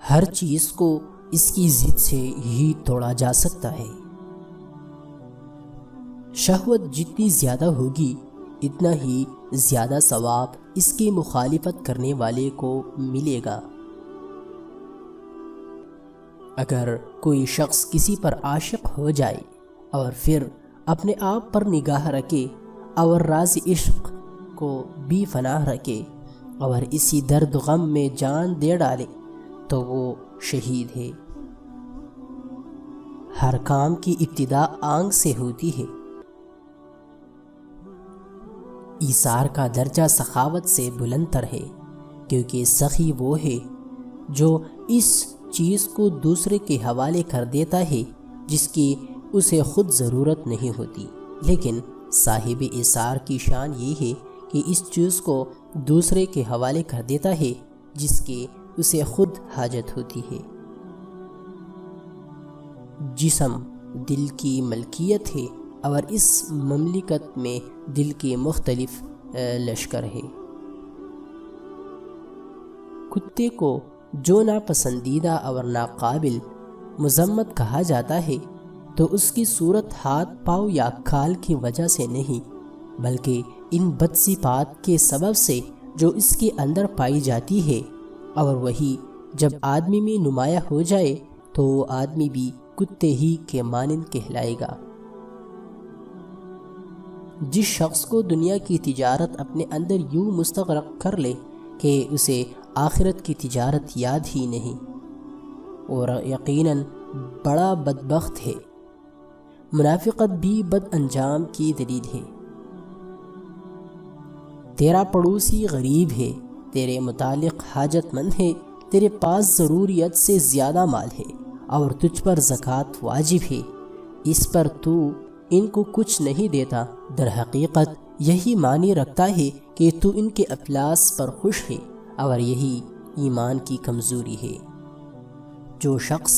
ہر چیز کو اس کی ضد سے ہی توڑا جا سکتا ہے۔ شہوت جتنی زیادہ ہوگی اتنا ہی زیادہ ثواب اس کی مخالفت کرنے والے کو ملے گا۔ اگر کوئی شخص کسی پر عاشق ہو جائے اور پھر اپنے آپ پر نگاہ رکھے اور راز عشق کو بھی فنا رکھے اور اسی درد غم میں جان دے ڈالے تو وہ شہید ہے۔ ہر کام کی ابتدا آنکھ سے ہوتی ہے۔ ایثار کا درجہ سخاوت سے بلند تر ہے، کیونکہ سخی وہ ہے جو اس چیز کو دوسرے کے حوالے کر دیتا ہے جس کی اسے خود ضرورت نہیں ہوتی، لیکن صاحب ایثار کی شان یہ ہے کہ اس چیز کو دوسرے کے حوالے کر دیتا ہے جس کی اسے خود حاجت ہوتی ہے۔ جسم دل کی ملکیت ہے اور اس مملکت میں دل کے مختلف لشکر ہے۔ کتے کو جو ناپسندیدہ اور ناقابل مذمت کہا جاتا ہے تو اس کی صورت ہاتھ پاؤں یا کھال کی وجہ سے نہیں، بلکہ ان بد صفات کے سبب سے جو اس کے اندر پائی جاتی ہے، اور وہی جب آدمی میں نمایاں ہو جائے تو وہ آدمی بھی کتے ہی کے مانند کہلائے گا۔ جس شخص کو دنیا کی تجارت اپنے اندر یوں مستغرق کر لے کہ اسے آخرت کی تجارت یاد ہی نہیں، اور یقیناً بڑا بدبخت ہے۔ منافقت بھی بد انجام کی دلیل ہے۔ تیرا پڑوسی غریب ہے، تیرے متعلق حاجت مند ہے، تیرے پاس ضروریت سے زیادہ مال ہے اور تجھ پر زکوٰۃ واجب ہے، اس پر تو ان کو کچھ نہیں دیتا، در حقیقت یہی معنی رکھتا ہے کہ تو ان کے افلاس پر خوش ہے، اور یہی ایمان کی کمزوری ہے۔ جو شخص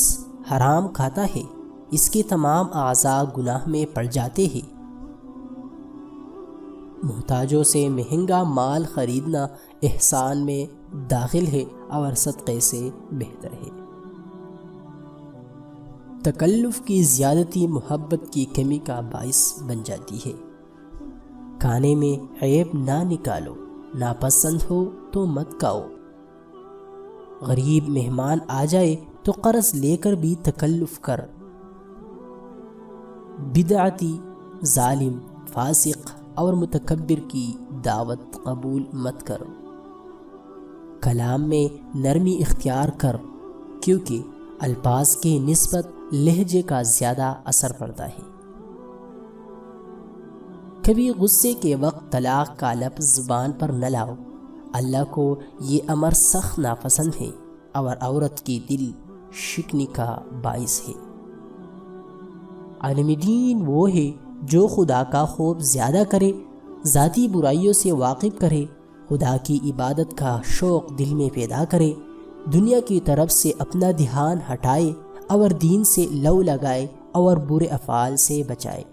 حرام کھاتا ہے اس کے تمام اعضاء گناہ میں پڑ جاتے ہیں۔ محتاجوں سے مہنگا مال خریدنا احسان میں داخل ہے اور صدقے سے بہتر ہے۔ تکلف کی زیادتی محبت کی کمی کا باعث بن جاتی ہے۔ کھانے میں عیب نہ نکالو، ناپسند ہو تو مت کھاؤ۔ غریب مہمان آ جائے تو قرض لے کر بھی تکلف کر۔ بدعتی، ظالم، فاسق اور متکبر کی دعوت قبول مت کر۔ کلام میں نرمی اختیار کر، کیونکہ الفاظ کی نسبت لہجے کا زیادہ اثر پڑتا ہے۔ کبھی غصے کے وقت طلاق کا لفظ زبان پر نہ لاؤ، اللہ کو یہ امر سخت ناپسند ہے اور عورت کی دل شکنی کا باعث ہے۔ عالم دین وہ ہے جو خدا کا خوف زیادہ کرے، ذاتی برائیوں سے واقف کرے، خدا کی عبادت کا شوق دل میں پیدا کرے، دنیا کی طرف سے اپنا دھیان ہٹائے اور دین سے لو لگائے اور برے افعال سے بچائے۔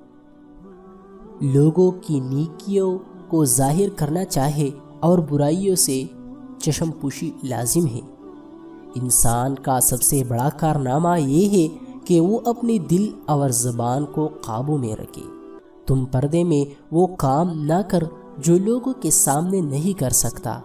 لوگوں کی نیکیوں کو ظاہر کرنا چاہے اور برائیوں سے چشم پوشی لازم ہے۔ انسان کا سب سے بڑا کارنامہ یہ ہے کہ وہ اپنے دل اور زبان کو قابو میں رکھے۔ تم پردے میں وہ کام نہ کر جو لوگوں کے سامنے نہیں کر سکتا،